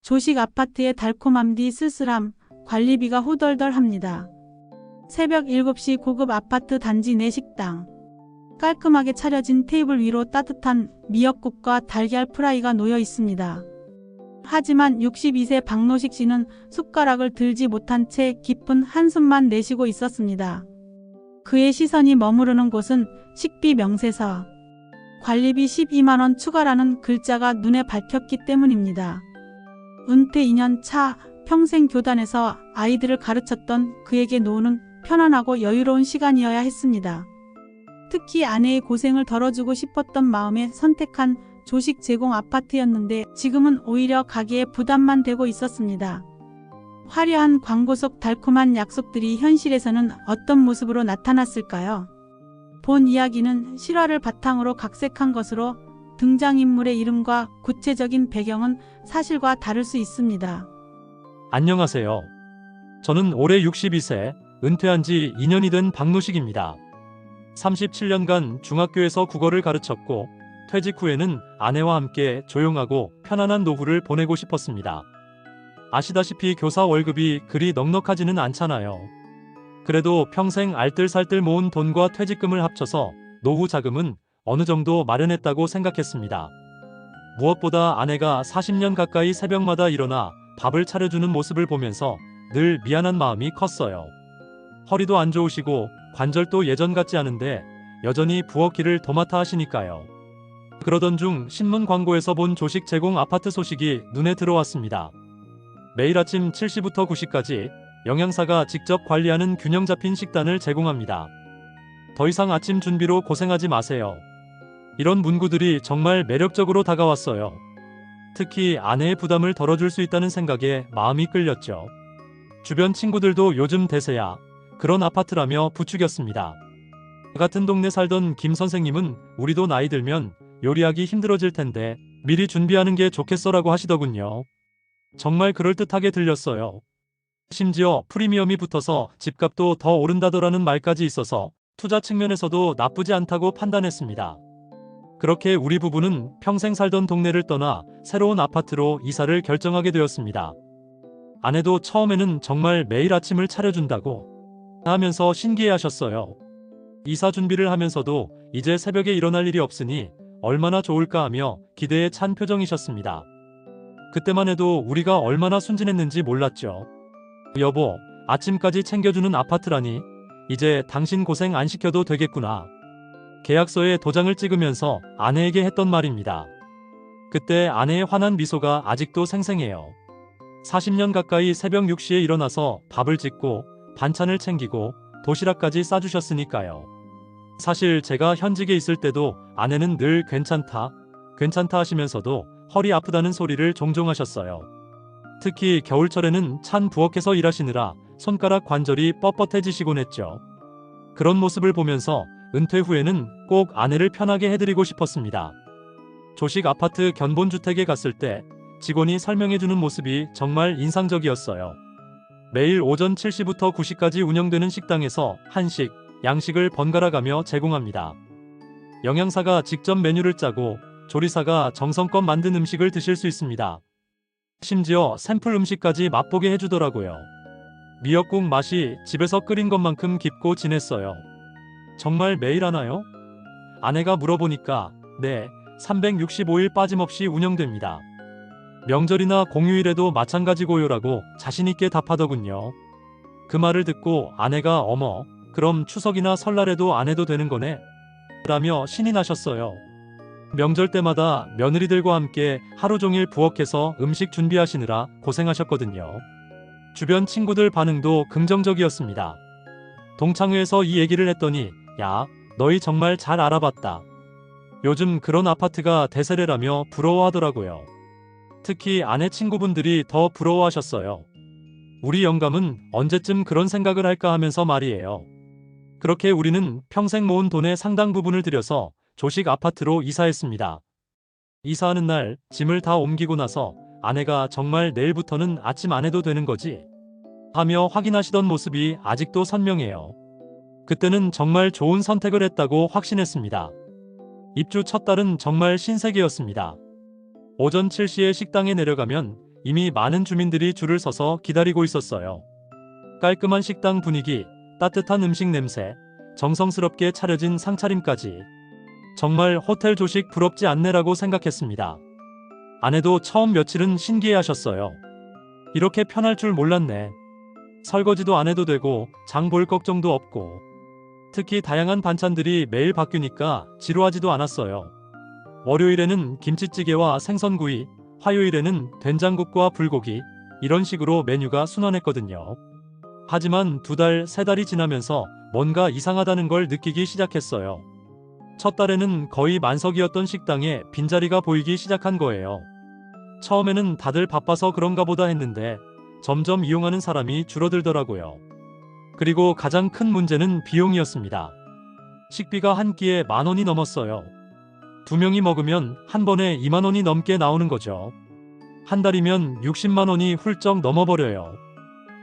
조식 아파트의 달콤함 뒤 쓸쓸함, 관리비가 후덜덜합니다. 새벽 7시 고급 아파트 단지 내 식당. 깔끔하게 차려진 테이블 위로 따뜻한 미역국과 달걀 프라이가 놓여 있습니다. 하지만 62세 박노식 씨는 숟가락을 들지 못한 채 깊은 한숨만 내쉬고 있었습니다. 그의 시선이 머무르는 곳은 식비 명세서. 관리비 12만 원 추가라는 글자가 눈에 밝혔기 때문입니다. 은퇴 2년 차, 평생 교단에서 아이들을 가르쳤던 그에게 노후는 편안하고 여유로운 시간이어야 했습니다. 특히 아내의 고생을 덜어주고 싶었던 마음에 선택한 조식 제공 아파트였는데 지금은 오히려 가게에 부담만 되고 있었습니다. 화려한 광고 속 달콤한 약속들이 현실에서는 어떤 모습으로 나타났을까요? 본 이야기는 실화를 바탕으로 각색한 것으로 등장인물의 이름과 구체적인 배경은 사실과 다를 수 있습니다. 안녕하세요. 저는 올해 62세, 은퇴한 지 2년이 된 박노식입니다. 37년간 중학교에서 국어를 가르쳤고 퇴직 후에는 아내와 함께 조용하고 편안한 노후를 보내고 싶었습니다. 아시다시피 교사 월급이 그리 넉넉하지는 않잖아요. 그래도 평생 알뜰살뜰 모은 돈과 퇴직금을 합쳐서 노후 자금은 어느 정도 마련했다고 생각했습니다. 무엇보다 아내가 40년 가까이 새벽마다 일어나 밥을 차려주는 모습을 보면서 늘 미안한 마음이 컸어요. 허리도 안 좋으시고 관절도 예전 같지 않은데 여전히 부엌일을 도맡아 하시니까요. 그러던 중 신문 광고에서 본 조식 제공 아파트 소식이 눈에 들어왔습니다. 매일 아침 7시부터 9시까지 영양사가 직접 관리하는 균형 잡힌 식단을 제공합니다. 더 이상 아침 준비로 고생하지 마세요. 이런 문구들이 정말 매력적으로 다가왔어요. 특히 아내의 부담을 덜어줄 수 있다는 생각에 마음이 끌렸죠. 주변 친구들도 요즘 대세야, 그런 아파트라며 부추겼습니다. 같은 동네 살던 김 선생님은 우리도 나이 들면 요리하기 힘들어질 텐데 미리 준비하는 게 좋겠어라고 하시더군요. 정말 그럴듯하게 들렸어요. 심지어 프리미엄이 붙어서 집값도 더 오른다더라는 말까지 있어서 투자 측면에서도 나쁘지 않다고 판단했습니다. 그렇게 우리 부부는 평생 살던 동네를 떠나 새로운 아파트로 이사를 결정하게 되었습니다. 아내도 처음에는 정말 매일 아침을 차려준다고 하면서 신기해하셨어요. 이사 준비를 하면서도 이제 새벽에 일어날 일이 없으니 얼마나 좋을까 하며 기대에 찬 표정이셨습니다. 그때만 해도 우리가 얼마나 순진했는지 몰랐죠. 여보, 아침까지 챙겨주는 아파트라니 이제 당신 고생 안 시켜도 되겠구나. 계약서에 도장을 찍으면서 아내에게 했던 말입니다. 그때 아내의 환한 미소가 아직도 생생해요. 40년 가까이 새벽 6시에 일어나서 밥을 짓고 반찬을 챙기고 도시락까지 싸주셨으니까요. 사실 제가 현직에 있을 때도 아내는 늘 괜찮다 하시면서도 허리 아프다는 소리를 종종 하셨어요. 특히 겨울철에는 찬 부엌에서 일하시느라 손가락 관절이 뻣뻣해지시곤 했죠. 그런 모습을 보면서 은퇴 후에는 꼭 아내를 편하게 해드리고 싶었습니다. 조식 아파트 견본주택에 갔을 때 직원이 설명해주는 모습이 정말 인상적이었어요. 매일 오전 7시부터 9시까지 운영되는 식당에서 한식, 양식을 번갈아 가며 제공합니다. 영양사가 직접 메뉴를 짜고 조리사가 정성껏 만든 음식을 드실 수 있습니다. 심지어 샘플 음식까지 맛보게 해주더라고요. 미역국 맛이 집에서 끓인 것만큼 깊고 진했어요. 정말 매일 하나요? 아내가 물어보니까 네, 365일 빠짐없이 운영됩니다. 명절이나 공휴일에도 마찬가지고요라고 자신있게 답하더군요. 그 말을 듣고 아내가 어머, 그럼 추석이나 설날에도 안 해도 되는 거네? 라며 신이 나셨어요. 명절 때마다 며느리들과 함께 하루 종일 부엌에서 음식 준비하시느라 고생하셨거든요. 주변 친구들 반응도 긍정적이었습니다. 동창회에서 이 얘기를 했더니 야, 너희 정말 잘 알아봤다. 요즘 그런 아파트가 대세래라며 부러워하더라고요. 특히 아내 친구분들이 더 부러워하셨어요. 우리 영감은 언제쯤 그런 생각을 할까 하면서 말이에요. 그렇게 우리는 평생 모은 돈의 상당 부분을 들여서 조식 아파트로 이사했습니다. 이사하는 날 짐을 다 옮기고 나서 아내가 정말 내일부터는 아침 안 해도 되는 거지? 하며 확인하시던 모습이 아직도 선명해요. 그때는 정말 좋은 선택을 했다고 확신했습니다. 입주 첫 달은 정말 신세계였습니다. 오전 7시에 식당에 내려가면 이미 많은 주민들이 줄을 서서 기다리고 있었어요. 깔끔한 식당 분위기, 따뜻한 음식 냄새, 정성스럽게 차려진 상차림까지. 정말 호텔 조식 부럽지 않네라고 생각했습니다. 아내도 처음 며칠은 신기해하셨어요. 이렇게 편할 줄 몰랐네. 설거지도 안 해도 되고 장 볼 걱정도 없고. 특히 다양한 반찬들이 매일 바뀌니까 지루하지도 않았어요. 월요일에는 김치찌개와 생선구이, 화요일에는 된장국과 불고기, 이런 식으로 메뉴가 순환했거든요. 하지만 2달, 3달이 지나면서 뭔가 이상하다는 걸 느끼기 시작했어요. 첫 달에는 거의 만석이었던 식당에 빈자리가 보이기 시작한 거예요. 처음에는 다들 바빠서 그런가 보다 했는데 점점 이용하는 사람이 줄어들더라고요. 그리고 가장 큰 문제는 비용이었습니다. 식비가 한 끼에 10,000원이 넘었어요. 2명이 먹으면 한 번에 20,000원이 넘게 나오는 거죠. 한 달이면 60만 원이 훌쩍 넘어버려요.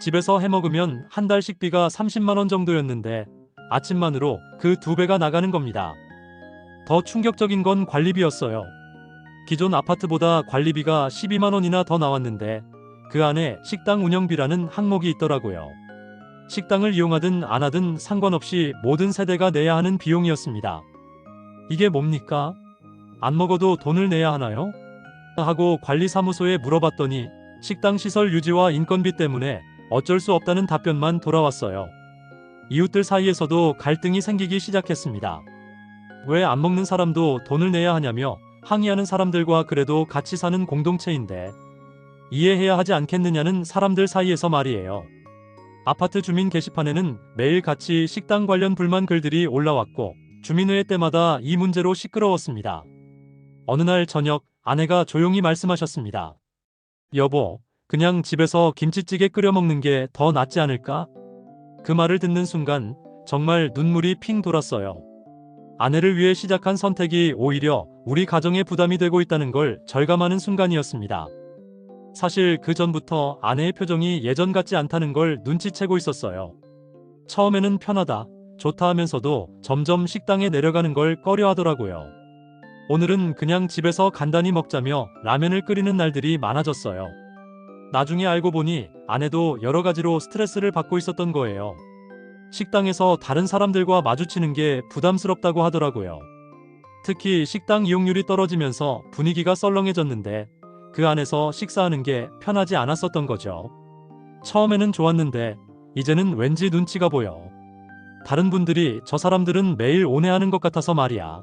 집에서 해먹으면 한 달 식비가 30만 원 정도였는데 아침만으로 그 2배가 나가는 겁니다. 더 충격적인 건 관리비였어요. 기존 아파트보다 관리비가 12만 원이나 더 나왔는데 그 안에 식당 운영비라는 항목이 있더라고요. 식당을 이용하든 안 하든 상관없이 모든 세대가 내야 하는 비용이었습니다. 이게 뭡니까? 안 먹어도 돈을 내야 하나요? 하고 관리사무소에 물어봤더니 식당 시설 유지와 인건비 때문에 어쩔 수 없다는 답변만 돌아왔어요. 이웃들 사이에서도 갈등이 생기기 시작했습니다. 왜 안 먹는 사람도 돈을 내야 하냐며 항의하는 사람들과 그래도 같이 사는 공동체인데 이해해야 하지 않겠느냐는 사람들 사이에서 말이에요. 아파트 주민 게시판에는 매일같이 식당 관련 불만 글들이 올라왔고 주민회의 때마다 이 문제로 시끄러웠습니다. 어느 날 저녁 아내가 조용히 말씀하셨습니다. 여보, 그냥 집에서 김치찌개 끓여 먹는 게 더 낫지 않을까? 그 말을 듣는 순간 정말 눈물이 핑 돌았어요. 아내를 위해 시작한 선택이 오히려 우리 가정에 부담이 되고 있다는 걸 절감하는 순간이었습니다. 사실 그 전부터 아내의 표정이 예전 같지 않다는 걸 눈치채고 있었어요. 처음에는 편하다, 좋다 하면서도 점점 식당에 내려가는 걸 꺼려 하더라고요. 오늘은 그냥 집에서 간단히 먹자며 라면을 끓이는 날들이 많아졌어요. 나중에 알고 보니 아내도 여러 가지로 스트레스를 받고 있었던 거예요. 식당에서 다른 사람들과 마주치는 게 부담스럽다고 하더라고요. 특히 식당 이용률이 떨어지면서 분위기가 썰렁해졌는데 그 안에서 식사하는 게 편하지 않았었던 거죠. 처음에는 좋았는데 이제는 왠지 눈치가 보여. 다른 분들이 저 사람들은 매일 오네 하는 것 같아서 말이야.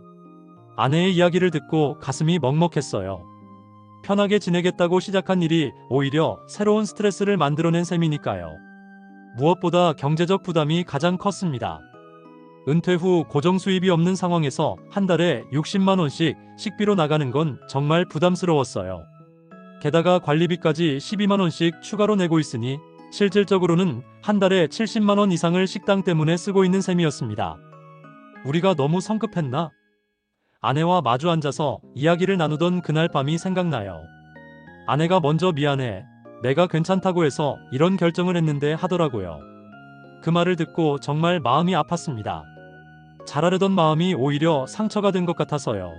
아내의 이야기를 듣고 가슴이 먹먹했어요. 편하게 지내겠다고 시작한 일이 오히려 새로운 스트레스를 만들어낸 셈이니까요. 무엇보다 경제적 부담이 가장 컸습니다. 은퇴 후 고정 수입이 없는 상황에서 한 달에 60만 원씩 식비로 나가는 건 정말 부담스러웠어요. 게다가 관리비까지 12만 원씩 추가로 내고 있으니 실질적으로는 한 달에 70만 원 이상을 식당 때문에 쓰고 있는 셈이었습니다. 우리가 너무 성급했나? 아내와 마주 앉아서 이야기를 나누던 그날 밤이 생각나요. 아내가 먼저 미안해, 내가 괜찮다고 해서 이런 결정을 했는데 하더라고요. 그 말을 듣고 정말 마음이 아팠습니다. 잘하려던 마음이 오히려 상처가 된 것 같아서요.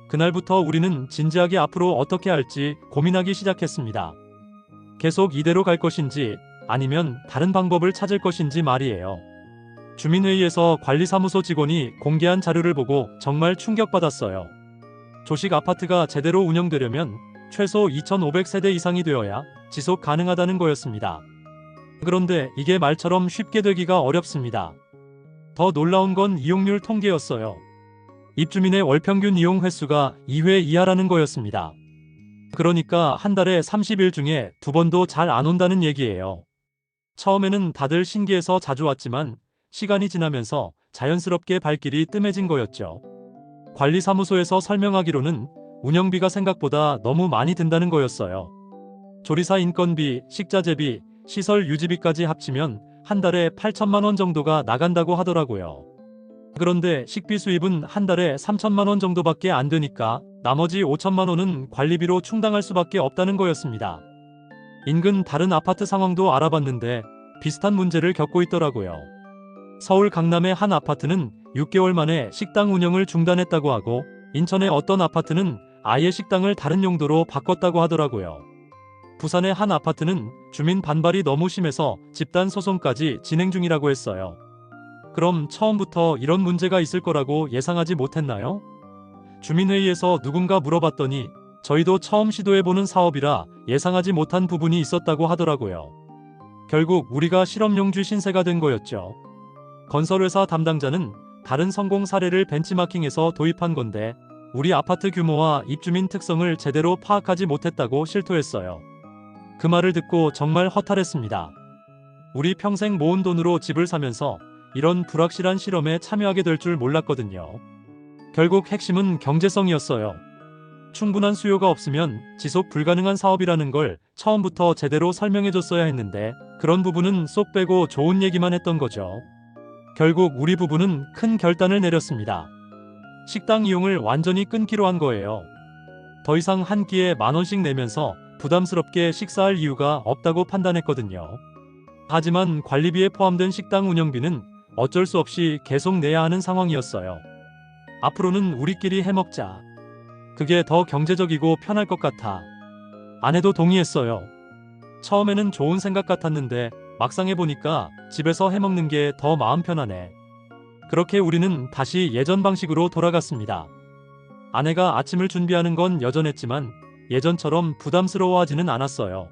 그날부터 우리는 진지하게 앞으로 어떻게 할지 고민하기 시작했습니다. 계속 이대로 갈 것인지 아니면 다른 방법을 찾을 것인지 말이에요. 주민회의에서 관리사무소 직원이 공개한 자료를 보고 정말 충격받았어요. 조식 아파트가 제대로 운영되려면 최소 2,500세대 이상이 되어야 지속 가능하다는 거였습니다. 그런데 이게 말처럼 쉽게 되기가 어렵습니다. 더 놀라운 건 이용률 통계였어요. 입주민의 월평균 이용 횟수가 2회 이하라는 거였습니다. 그러니까 한 달에 30일 중에 2번도 잘 안 온다는 얘기예요. 처음에는 다들 신기해서 자주 왔지만 시간이 지나면서 자연스럽게 발길이 뜸해진 거였죠. 관리사무소에서 설명하기로는 운영비가 생각보다 너무 많이 든다는 거였어요. 조리사 인건비, 식자재비, 시설 유지비까지 합치면 한 달에 8천만 원 정도가 나간다고 하더라고요. 그런데 식비 수입은 한 달에 3천만 원 정도밖에 안 되니까 나머지 5천만 원은 관리비로 충당할 수밖에 없다는 거였습니다. 인근 다른 아파트 상황도 알아봤는데 비슷한 문제를 겪고 있더라고요. 서울 강남의 한 아파트는 6개월 만에 식당 운영을 중단했다고 하고 인천의 어떤 아파트는 아예 식당을 다른 용도로 바꿨다고 하더라고요. 부산의 한 아파트는 주민 반발이 너무 심해서 집단 소송까지 진행 중이라고 했어요. 그럼 처음부터 이런 문제가 있을 거라고 예상하지 못했나요? 주민회의에서 누군가 물어봤더니 저희도 처음 시도해보는 사업이라 예상하지 못한 부분이 있었다고 하더라고요. 결국 우리가 실험용주 신세가 된 거였죠. 건설회사 담당자는 다른 성공 사례를 벤치마킹해서 도입한 건데 우리 아파트 규모와 입주민 특성을 제대로 파악하지 못했다고 실토했어요. 그 말을 듣고 정말 허탈했습니다. 우리 평생 모은 돈으로 집을 사면서 이런 불확실한 실험에 참여하게 될 줄 몰랐거든요. 결국 핵심은 경제성이었어요. 충분한 수요가 없으면 지속 불가능한 사업이라는 걸 처음부터 제대로 설명해줬어야 했는데 그런 부분은 쏙 빼고 좋은 얘기만 했던 거죠. 결국 우리 부부는 큰 결단을 내렸습니다. 식당 이용을 완전히 끊기로 한 거예요. 더 이상 한 끼에 10,000원씩 내면서 부담스럽게 식사할 이유가 없다고 판단했거든요. 하지만 관리비에 포함된 식당 운영비는 어쩔 수 없이 계속 내야 하는 상황이었어요. 앞으로는 우리끼리 해먹자. 그게 더 경제적이고 편할 것 같아. 아내도 동의했어요. 처음에는 좋은 생각 같았는데 막상 해보니까 집에서 해먹는 게 더 마음 편하네. 그렇게 우리는 다시 예전 방식으로 돌아갔습니다. 아내가 아침을 준비하는 건 여전했지만 예전처럼 부담스러워하지는 않았어요.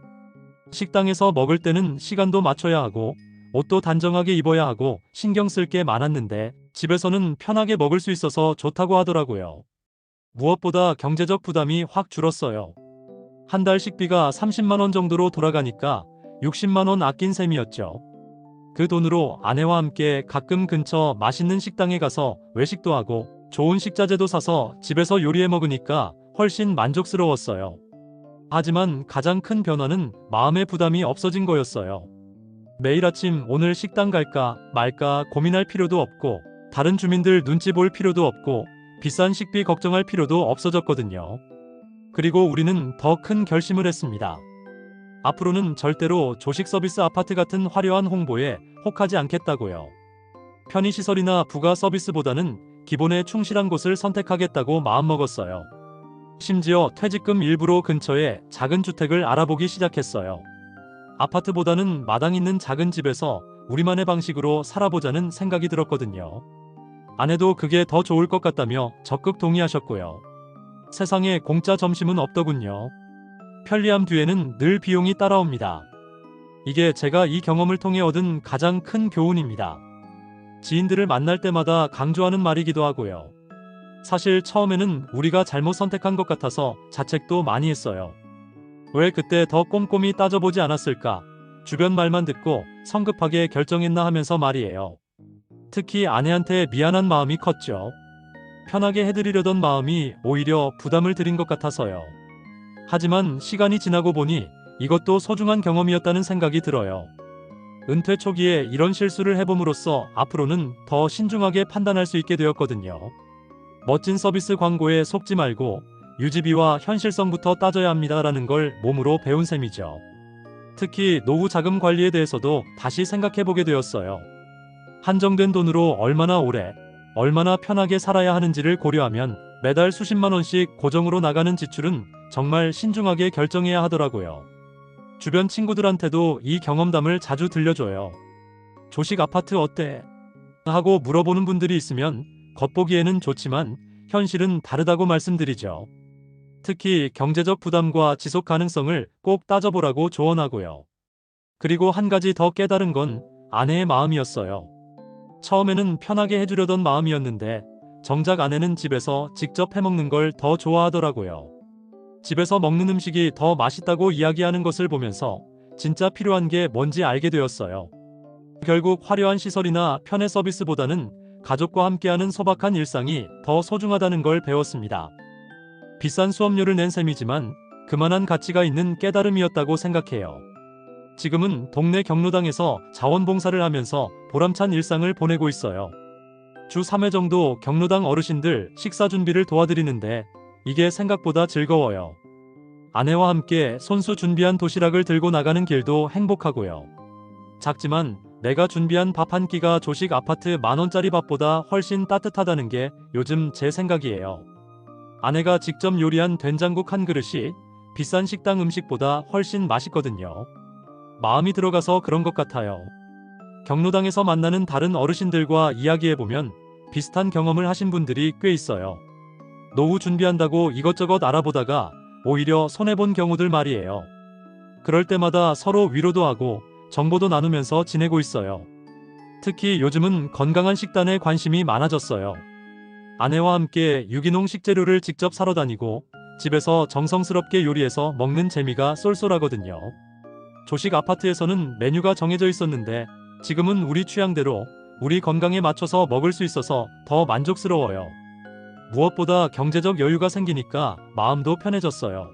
식당에서 먹을 때는 시간도 맞춰야 하고 옷도 단정하게 입어야 하고 신경 쓸 게 많았는데 집에서는 편하게 먹을 수 있어서 좋다고 하더라고요. 무엇보다 경제적 부담이 확 줄었어요. 한 달 식비가 30만 원 정도로 돌아가니까 60만 원 아낀 셈이었죠. 그 돈으로 아내와 함께 가끔 근처 맛있는 식당에 가서 외식도 하고 좋은 식자재도 사서 집에서 요리해 먹으니까 훨씬 만족스러웠어요. 하지만 가장 큰 변화는 마음의 부담이 없어진 거였어요. 매일 아침 오늘 식당 갈까 말까 고민할 필요도 없고 다른 주민들 눈치 볼 필요도 없고 비싼 식비 걱정할 필요도 없어졌거든요. 그리고 우리는 더 큰 결심을 했습니다. 앞으로는 절대로 조식 서비스 아파트 같은 화려한 홍보에 혹하지 않겠다고요. 편의시설이나 부가 서비스보다는 기본에 충실한 곳을 선택하겠다고 마음먹었어요. 심지어 퇴직금 일부로 근처에 작은 주택을 알아보기 시작했어요. 아파트보다는 마당 있는 작은 집에서 우리만의 방식으로 살아보자는 생각이 들었거든요. 아내도 그게 더 좋을 것 같다며 적극 동의하셨고요. 세상에 공짜 점심은 없더군요. 편리함 뒤에는 늘 비용이 따라옵니다. 이게 제가 이 경험을 통해 얻은 가장 큰 교훈입니다. 지인들을 만날 때마다 강조하는 말이기도 하고요. 사실 처음에는 우리가 잘못 선택한 것 같아서 자책도 많이 했어요. 왜 그때 더 꼼꼼히 따져보지 않았을까? 주변 말만 듣고 성급하게 결정했나 하면서 말이에요. 특히 아내한테 미안한 마음이 컸죠. 편하게 해드리려던 마음이 오히려 부담을 드린 것 같아서요. 하지만 시간이 지나고 보니 이것도 소중한 경험이었다는 생각이 들어요. 은퇴 초기에 이런 실수를 해봄으로써 앞으로는 더 신중하게 판단할 수 있게 되었거든요. 멋진 서비스 광고에 속지 말고 유지비와 현실성부터 따져야 합니다라는 걸 몸으로 배운 셈이죠. 특히 노후 자금 관리에 대해서도 다시 생각해보게 되었어요. 한정된 돈으로 얼마나 오래, 얼마나 편하게 살아야 하는지를 고려하면 매달 수십만 원씩 고정으로 나가는 지출은 정말 신중하게 결정해야 하더라고요. 주변 친구들한테도 이 경험담을 자주 들려줘요. 조식 아파트 어때? 하고 물어보는 분들이 있으면 겉보기에는 좋지만 현실은 다르다고 말씀드리죠. 특히 경제적 부담과 지속 가능성을 꼭 따져보라고 조언하고요. 그리고 한 가지 더 깨달은 건 아내의 마음이었어요. 처음에는 편하게 해주려던 마음이었는데 정작 아내는 집에서 직접 해먹는 걸 더 좋아하더라고요. 집에서 먹는 음식이 더 맛있다고 이야기하는 것을 보면서 진짜 필요한 게 뭔지 알게 되었어요. 결국 화려한 시설이나 편의 서비스보다는 가족과 함께하는 소박한 일상이 더 소중하다는 걸 배웠습니다. 비싼 수업료를 낸 셈이지만 그만한 가치가 있는 깨달음이었다고 생각해요. 지금은 동네 경로당에서 자원봉사를 하면서 보람찬 일상을 보내고 있어요. 주 3회 정도 경로당 어르신들 식사 준비를 도와드리는데 이게 생각보다 즐거워요. 아내와 함께 손수 준비한 도시락을 들고 나가는 길도 행복하고요. 작지만 내가 준비한 밥 한 끼가 조식 아파트 10,000원짜리 밥보다 훨씬 따뜻하다는 게 요즘 제 생각이에요. 아내가 직접 요리한 된장국 한 그릇이 비싼 식당 음식보다 훨씬 맛있거든요. 마음이 들어가서 그런 것 같아요. 경로당에서 만나는 다른 어르신들과 이야기해보면 비슷한 경험을 하신 분들이 꽤 있어요. 노후 준비한다고 이것저것 알아보다가 오히려 손해본 경우들 말이에요. 그럴 때마다 서로 위로도 하고 정보도 나누면서 지내고 있어요. 특히 요즘은 건강한 식단에 관심이 많아졌어요. 아내와 함께 유기농 식재료를 직접 사러 다니고 집에서 정성스럽게 요리해서 먹는 재미가 쏠쏠하거든요. 조식 아파트에서는 메뉴가 정해져 있었는데 지금은 우리 취향대로 우리 건강에 맞춰서 먹을 수 있어서 더 만족스러워요. 무엇보다 경제적 여유가 생기니까 마음도 편해졌어요.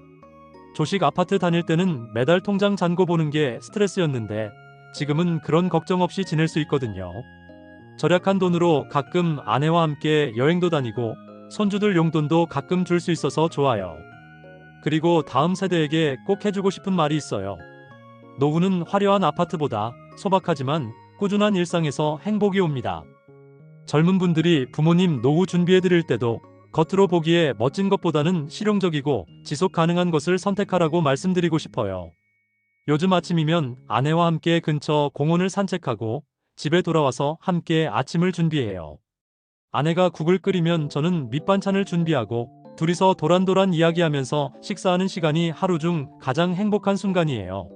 조식 아파트 다닐 때는 매달 통장 잔고 보는 게 스트레스였는데 지금은 그런 걱정 없이 지낼 수 있거든요. 절약한 돈으로 가끔 아내와 함께 여행도 다니고 손주들 용돈도 가끔 줄 수 있어서 좋아요. 그리고 다음 세대에게 꼭 해주고 싶은 말이 있어요. 노후는 화려한 아파트보다 소박하지만 꾸준한 일상에서 행복이 옵니다. 젊은 분들이 부모님 노후 준비해드릴 때도 겉으로 보기에 멋진 것보다는 실용적이고 지속 가능한 것을 선택하라고 말씀드리고 싶어요. 요즘 아침이면 아내와 함께 근처 공원을 산책하고 집에 돌아와서 함께 아침을 준비해요. 아내가 국을 끓이면 저는 밑반찬을 준비하고 둘이서 도란도란 이야기하면서 식사하는 시간이 하루 중 가장 행복한 순간이에요.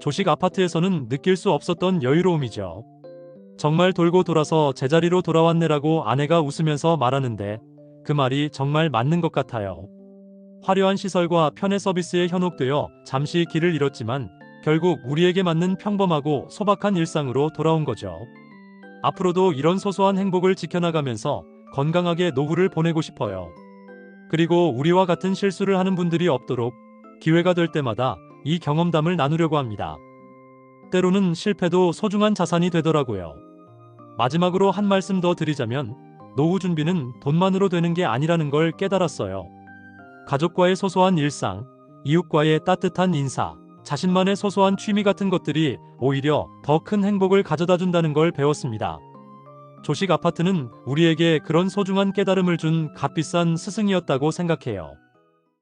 조식 아파트에서는 느낄 수 없었던 여유로움이죠. 정말 돌고 돌아서 제자리로 돌아왔네라고 아내가 웃으면서 말하는데 그 말이 정말 맞는 것 같아요. 화려한 시설과 편의 서비스에 현혹되어 잠시 길을 잃었지만 결국 우리에게 맞는 평범하고 소박한 일상으로 돌아온 거죠. 앞으로도 이런 소소한 행복을 지켜나가면서 건강하게 노후를 보내고 싶어요. 그리고 우리와 같은 실수를 하는 분들이 없도록 기회가 될 때마다 이 경험담을 나누려고 합니다. 때로는 실패도 소중한 자산이 되더라고요. 마지막으로 한 말씀 더 드리자면 노후 준비는 돈만으로 되는 게 아니라는 걸 깨달았어요. 가족과의 소소한 일상, 이웃과의 따뜻한 인사, 자신만의 소소한 취미 같은 것들이 오히려 더 큰 행복을 가져다 준다는 걸 배웠습니다. 조식 아파트는 우리에게 그런 소중한 깨달음을 준 값비싼 스승이었다고 생각해요.